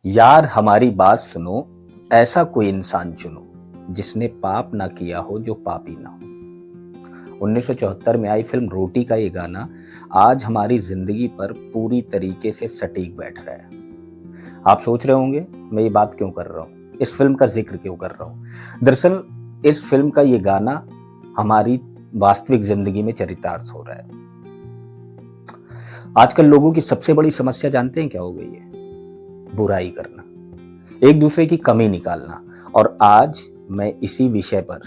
यार हमारी बात सुनो, ऐसा कोई इंसान चुनो जिसने पाप ना किया हो जो पापी ना हो। 1974 में आई फिल्म रोटी का ये गाना आज हमारी जिंदगी पर पूरी तरीके से सटीक बैठ रहा है। आप सोच रहे होंगे मैं ये बात क्यों कर रहा हूँ, इस फिल्म का जिक्र क्यों कर रहा हूँ। दरअसल इस फिल्म का ये गाना हमारी वास्तविक जिंदगी में चरितार्थ हो रहा है। आजकल लोगों की सबसे बड़ी समस्या जानते हैं क्या हो गई है? बुराई करना, एक दूसरे की कमी निकालना। और आज मैं इसी विषय पर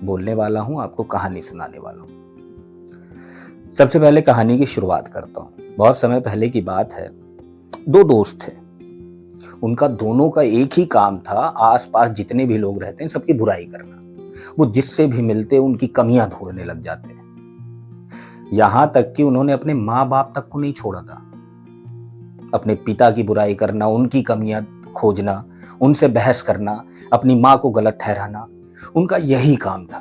बोलने वाला हूं, आपको कहानी सुनाने वाला हूं। सबसे पहले कहानी की शुरुआत करता हूं। बहुत समय पहले की बात है, दो दोस्त थे। उनका दोनों का एक ही काम था, आसपास जितने भी लोग रहते हैं सबकी बुराई करना। वो जिससे भी मिलते उनकी कमियां ढूंढने लग जाते हैं। यहां तक कि उन्होंने अपने माँ बाप तक को नहीं छोड़ा था। अपने पिता की बुराई करना, उनकी कमियां खोजना, उनसे बहस करना, अपनी मां को गलत ठहराना, उनका यही काम था।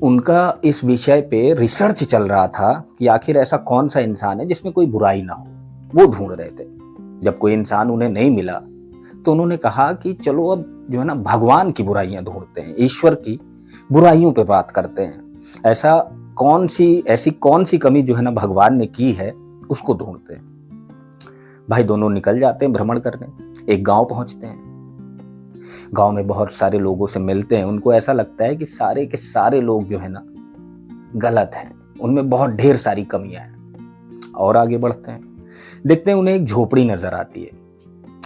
उनका इस विषय पे रिसर्च चल रहा था कि आखिर ऐसा कौन सा इंसान है जिसमें कोई बुराई ना हो। वो ढूंढ रहे थे। जब कोई इंसान उन्हें नहीं मिला तो उन्होंने कहा कि चलो अब जो है ना भगवान की बुराइयां ढूंढते हैं, ईश्वर की बुराइयों पे बात करते हैं। ऐसी कौन सी कमी जो है ना भगवान ने की है उसको ढूंढते हैं। भाई दोनों निकल जाते हैं भ्रमण करने। एक गांव पहुंचते हैं। गांव में बहुत सारे लोगों से मिलते हैं। उनको ऐसा लगता है कि सारे के सारे लोग जो है ना गलत हैं, उनमें बहुत ढेर सारी कमियां हैं। और आगे बढ़ते हैं, देखते हैं उन्हें एक झोपड़ी नजर आती है।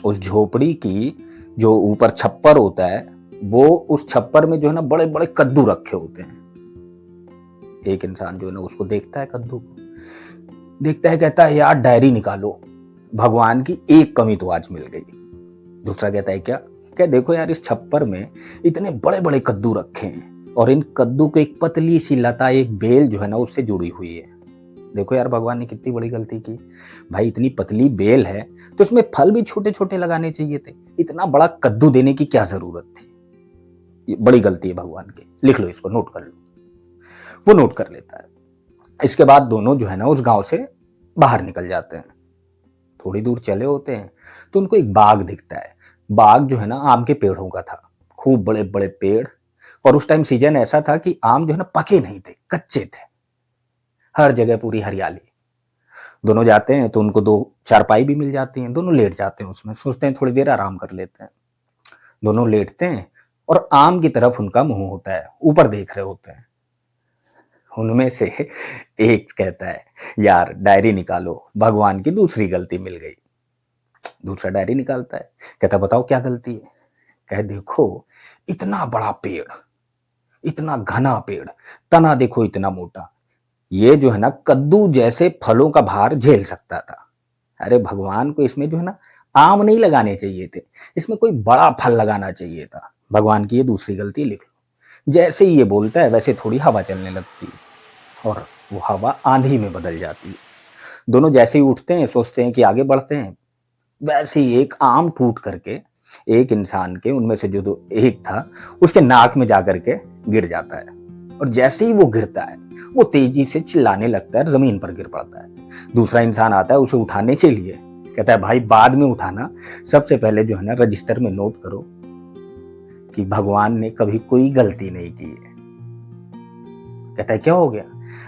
उस झोपड़ी की जो ऊपर छप्पर होता है, वो उस छप्पर में जो है ना बड़े बड़े कद्दू रखे होते हैं। एक इंसान जो है ना उसको देखता है, कद्दू को देखता है, कहता है यार डायरी निकालो, भगवान की एक कमी तो आज मिल गई। दूसरा कहता है क्या देखो यार, इस छप्पर में इतने बड़े बड़े कद्दू रखे हैं और इन कद्दू को एक पतली सी लता, एक बेल जो है ना उससे जुड़ी हुई है। देखो यार भगवान ने कितनी बड़ी गलती की। भाई इतनी पतली बेल है तो इसमें फल भी छोटे छोटे लगाने चाहिए थे, इतना बड़ा कद्दू देने की क्या जरूरत थी। ये बड़ी गलती है भगवान की, लिख लो इसको, नोट कर लो। वो नोट कर लेता है। इसके बाद दोनों जो है ना उस गांव से बाहर निकल जाते हैं। थोड़ी दूर चले होते हैं तो उनको एक बाग दिखता है। बाग जो है ना आम के पेड़ों का था, खूब बड़े बड़े पेड़। और उस टाइम सीजन ऐसा था कि आम जो है ना पके नहीं थे, कच्चे थे। हर जगह पूरी हरियाली। दोनों जाते हैं तो उनको दो चारपाई भी मिल जाती हैं। दोनों लेट जाते हैं उसमें, सोचते हैं थोड़ी देर आराम कर लेते हैं। दोनों लेटते हैं और आम की तरफ उनका मुंह होता है, ऊपर देख रहे होते हैं। उनमें से एक कहता है यार डायरी निकालो, भगवान की दूसरी गलती मिल गई। दूसरा डायरी निकालता है, कहता बताओ क्या गलती है। कहे देखो इतना बड़ा पेड़, इतना घना पेड़, तना देखो इतना मोटा, ये जो है ना कद्दू जैसे फलों का भार झेल सकता था। अरे भगवान को इसमें जो है ना आम नहीं लगाने चाहिए थे, इसमें कोई बड़ा फल लगाना चाहिए था। भगवान की ये दूसरी गलती लिख लो। जैसे ही ये बोलता है वैसे थोड़ी हवा चलने लगती है और वो हवा आंधी में बदल जाती है। दोनों जैसे ही उठते हैं, सोचते हैं कि आगे बढ़ते हैं, वैसे ही एक आम टूट करके एक इंसान के उनमें से जो दो एक था उसके नाक में जाकर के गिर जाता है। और जैसे ही वो गिरता है वो तेजी से चिल्लाने लगता है, जमीन पर गिर पड़ता है। दूसरा इंसान आता है उसे उठाने के लिए, कहता है भाई बाद में उठाना, सबसे पहले जो है ना रजिस्टर में नोट करो कि भगवान ने कभी कोई गलती नहीं की है। कहता है क्या हो गया?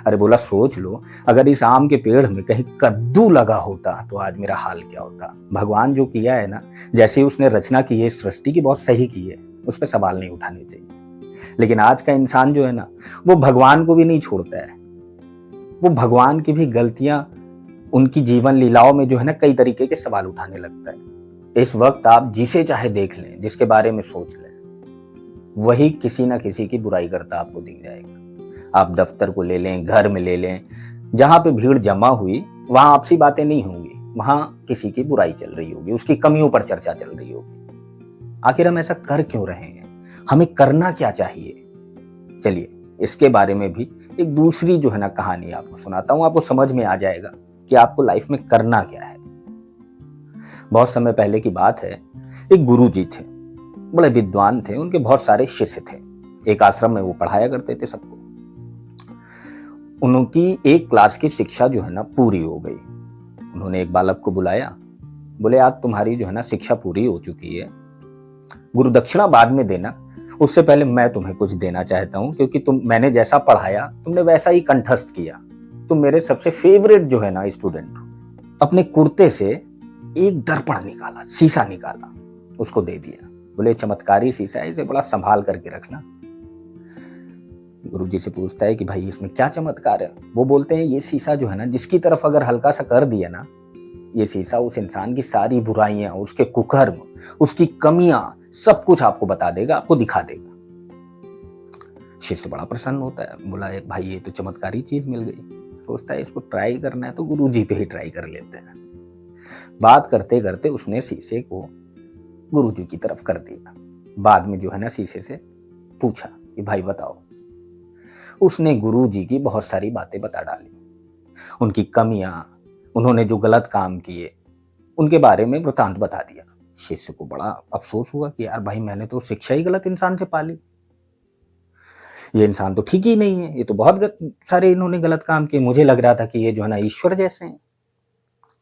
अरे बोला सोच लो, अगर इस आम के पेड़ में कहीं कद्दू लगा होता तो आज मेरा हाल क्या होता। भगवान जो किया है ना, जैसे उसने रचना की है सृष्टि की, बहुत सही की है, उस पर सवाल नहीं उठाने चाहिए। लेकिन आज का इंसान जो है ना वो भगवान को भी नहीं छोड़ता है। वो भगवान की भी गलतियां, उनकी जीवन लीलाओं में जो है ना कई तरीके के सवाल उठाने लगता है। इस वक्त आप जिसे चाहे देख लें, जिसके बारे में सोच लें, वही किसी ना किसी की बुराई करता आपको दिख जाएगा। आप दफ्तर को ले लें, घर में ले लें, जहां पे भीड़ जमा हुई वहां आपसी बातें नहीं होंगी, वहां किसी की बुराई चल रही होगी, उसकी कमियों पर चर्चा चल रही होगी। आखिर हम ऐसा कर क्यों रहे हैं? हमें करना क्या चाहिए? चलिए इसके बारे में भी एक दूसरी जो है ना कहानी आपको सुनाता हूं, आपको समझ में आ जाएगा कि आपको लाइफ में करना क्या है। बहुत समय पहले की बात है, एक गुरु जी थे, बड़े विद्वान थे, उनके बहुत सारे शिष्य थे। एक आश्रम में वो पढ़ाया करते थे सबको। उनकी एक क्लास की शिक्षा जो है ना पूरी हो गई। उन्होंने एक बालक को बुलाया, बोले आज तुम्हारी जो है ना शिक्षा पूरी हो चुकी है, गुरु दक्षिणा बाद में देना, उससे पहले मैं तुम्हें कुछ देना चाहता हूं, क्योंकि मैंने जैसा पढ़ाया तुमने वैसा ही कंठस्थ किया, तुम मेरे सबसे फेवरेट जो है ना स्टूडेंट हो। अपने कुर्ते से एक दर्पण निकाला, शीशा निकाला, उसको दे दिया, बोले चमत्कारी शीशा है, इसे बड़ा संभाल करके रखना। गुरुजी से पूछता है कि भाई इसमें क्या चमत्कार है? वो बोलते हैं ये शीशा जो है ना, जिसकी तरफ अगर हल्का सा कर दिया ना, ये शीशा उस इंसान की सारी बुराइयां, उसके कुकर्म, उसकी कमियां, सब कुछ आपको बता देगा, आपको दिखा देगा। शिष्य बड़ा प्रसन्न होता है, बोला भाई ये तो चमत्कारी चीज मिल गई। सोचता है इसको ट्राई करना है तो गुरुजी पे ही ट्राई कर लेते हैं। बात करते करते उसने शीशे को गुरुजी की तरफ कर दिया। बाद में जो है ना शीशे से पूछा कि भाई बताओ। उसने गुरुजी की बहुत सारी बातें बता डाली, उनकी कमियां, उन्होंने जो गलत काम किए उनके बारे में वृतांत बता दिया। शिष्य को बड़ा अफसोस हुआ कि यार भाई मैंने तो शिक्षा ही गलत इंसान से पाली, ये इंसान तो ठीक ही नहीं है, ये तो बहुत सारे इन्होंने गलत काम किए, मुझे लग रहा था कि ये जो है ना ईश्वर जैसे हैं।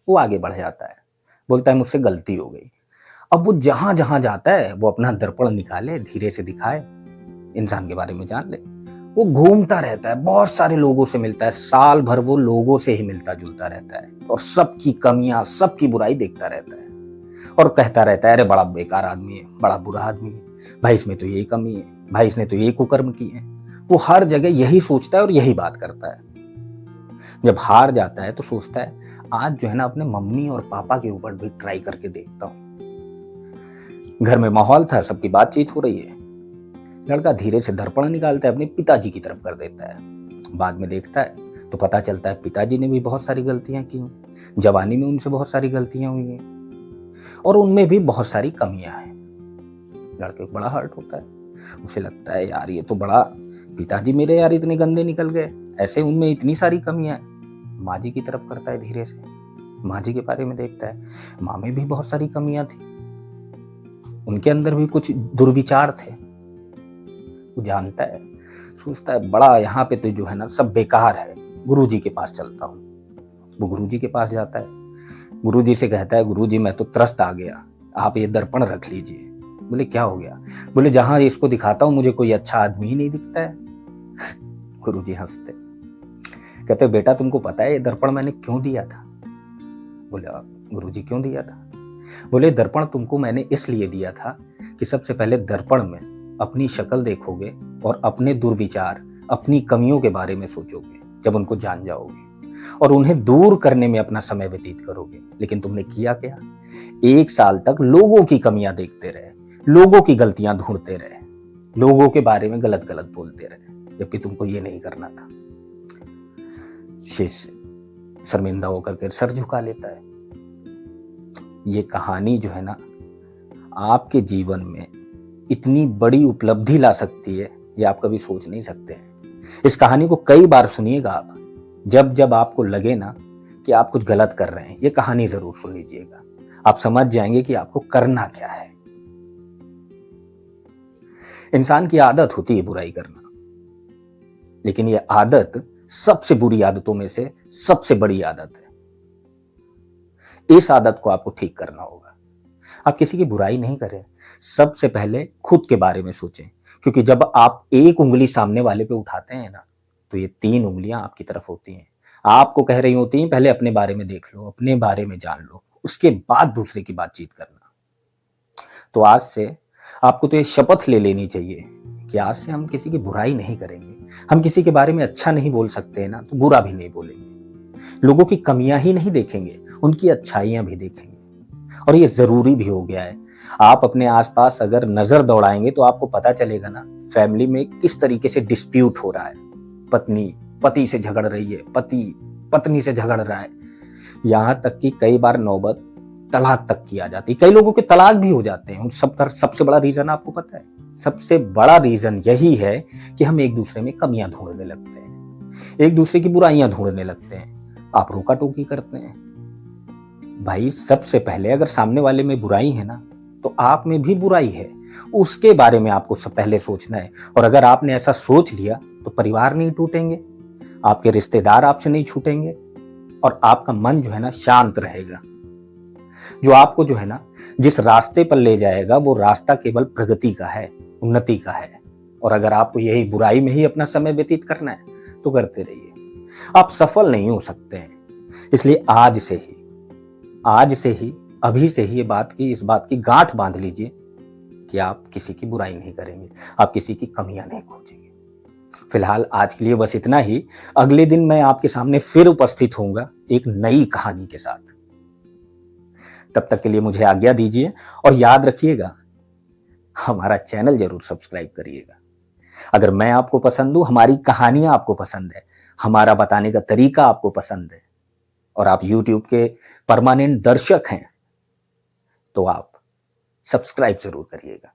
वो आगे बढ़ जाता है, बोलता है मुझसे गलती हो गई। अब वो जहां जहां जाता है वो अपना दर्पण निकाले, धीरे से दिखाए, इंसान के बारे में जान ले। वो घूमता रहता है, बहुत सारे लोगों से मिलता है, साल भर वो लोगों से ही मिलता जुलता रहता है और सबकी कमियां, सबकी बुराई देखता रहता है और कहता रहता है अरे बड़ा बेकार आदमी है, बड़ा बुरा आदमी है, भाई इसमें तो यही कमी है, भाई इसने तो यही कुकर्म किए हैं। वो हर जगह यही सोचता है और यही बात करता है। जब हार जाता है तो सोचता है आज जो है ना अपने मम्मी और पापा के ऊपर भी ट्राई करके देखता हूं। घर में माहौल था, सबकी बातचीत हो रही है, लड़का धीरे से दर्पण निकालता है, अपने पिताजी की तरफ कर देता है। बाद में देखता है तो पता चलता है पिताजी ने भी बहुत सारी गलतियां की, जवानी में उनसे बहुत सारी गलतियां हुई हैं और उनमें भी बहुत सारी कमियां हैं। लड़के को बड़ा हर्ट होता है, उसे लगता है यार ये तो बड़ा, पिताजी मेरे यार इतने गंदे निकल गए, ऐसे उनमें इतनी सारी कमियां हैं। माँ जी की तरफ करता है धीरे से, माँ जी के बारे में देखता है, माँ में भी बहुत सारी कमियां थी, उनके अंदर भी कुछ दुर्विचार थे। वो जानता है, सोचता है बड़ा यहाँ पे तो जो है ना सब बेकार है, गुरुजी के पास चलता हूँ। वो गुरुजी के पास जाता है, गुरुजी से कहता है गुरुजी मैं तो त्रस्त आ गया, आप ये दर्पण रख लीजिए। बोले क्या हो गया? बोले जहां इसको दिखाता हूं मुझे कोई अच्छा आदमी ही नहीं दिखता है। गुरुजी हंसते, कहते बेटा तुमको पता है ये दर्पण मैंने क्यों दिया था? बोले गुरुजी क्यों दिया था? बोले दर्पण तुमको मैंने इसलिए दिया था कि सबसे पहले दर्पण में अपनी शक्ल देखोगे और अपने दुर्विचार, अपनी कमियों के बारे में सोचोगे। जब उनको जान जाओगे और उन्हें दूर करने में अपना समय व्यतीत करोगे। लेकिन तुमने किया क्या? 1 साल तक लोगों की कमियां देखते रहे, लोगों की गलतियां ढूंढते रहे, लोगों के बारे में गलत गलत बोलते रहे, जबकि तुमको ये नहीं करना था। शिष्य शर्मिंदा होकर के सर झुका लेता है। ये कहानी जो है ना आपके जीवन में इतनी बड़ी उपलब्धि ला सकती है, ये आप कभी सोच नहीं सकते हैं। इस कहानी को कई बार सुनिएगा आप, जब जब आपको लगे ना कि आप कुछ गलत कर रहे हैं, ये कहानी जरूर सुन लीजिएगा, आप समझ जाएंगे कि आपको करना क्या है। इंसान की आदत होती है बुराई करना, लेकिन ये आदत सबसे बुरी आदतों में से सबसे बड़ी आदत है। इस आदत को आपको ठीक करना होगा। आप किसी की बुराई नहीं करें, सबसे पहले खुद के बारे में सोचें, क्योंकि जब आप एक उंगली सामने वाले पे उठाते हैं ना, तो ये 3 उंगलियां आपकी तरफ होती हैं, आपको कह रही होती हैं पहले अपने बारे में देख लो, अपने बारे में जान लो, उसके बाद दूसरे की बातचीत करना। तो आज से आपको तो ये शपथ ले लेनी चाहिए कि आज से हम किसी की बुराई नहीं करेंगे। हम किसी के बारे में अच्छा नहीं बोल सकते हैं ना, तो बुरा भी नहीं बोलेंगे। लोगों की कमियां ही नहीं देखेंगे, उनकी अच्छाइयां भी देखेंगे। और ये जरूरी भी हो गया है। आप अपने आसपास अगर नजर दौड़ाएंगे तो आपको पता चलेगा ना फैमिली में किस तरीके से डिस्प्यूट हो रहा है। पत्नी पति से झगड़ रही है, पति पत्नी से झगड़ रहा है, यहां तक कि कई बार नौबत तलाक तक की आ जाती है। कई लोगों के तलाक भी हो जाते हैं। उन सबका सबसे बड़ा रीजन आपको पता है? सबसे बड़ा रीजन यही है कि हम एक दूसरे में कमियां ढूंढने लगते हैं, एक दूसरे की बुराइयां ढूंढने लगते हैं, आप रोका टोकी करते हैं। भाई सबसे पहले अगर सामने वाले में बुराई है ना, तो आप में भी बुराई है, उसके बारे में आपको सब पहले सोचना है। और अगर आपने ऐसा सोच लिया तो परिवार नहीं टूटेंगे, आपके रिश्तेदार आपसे नहीं छूटेंगे और आपका मन जो है ना शांत रहेगा, जो आपको जो है ना जिस रास्ते पर ले जाएगा वो रास्ता केवल प्रगति का है, उन्नति का है। और अगर आपको यही बुराई में ही अपना समय व्यतीत करना है तो करते रहिए, आप सफल नहीं हो सकते हैं। इसलिए आज से ही अभी से ही इस बात की गांठ बांध लीजिए कि आप किसी की बुराई नहीं करेंगे, आप किसी की कमियां नहीं खोजेंगे। फिलहाल आज के लिए बस इतना ही। अगले दिन मैं आपके सामने फिर उपस्थित होऊंगा एक नई कहानी के साथ। तब तक के लिए मुझे आज्ञा दीजिए और याद रखिएगा, हमारा चैनल जरूर सब्सक्राइब करिएगा। अगर मैं आपको पसंद हूं, हमारी कहानियां आपको पसंद है, हमारा बताने का तरीका आपको पसंद है और आप YouTube के परमानेंट दर्शक हैं, तो आप सब्सक्राइब जरूर करिएगा।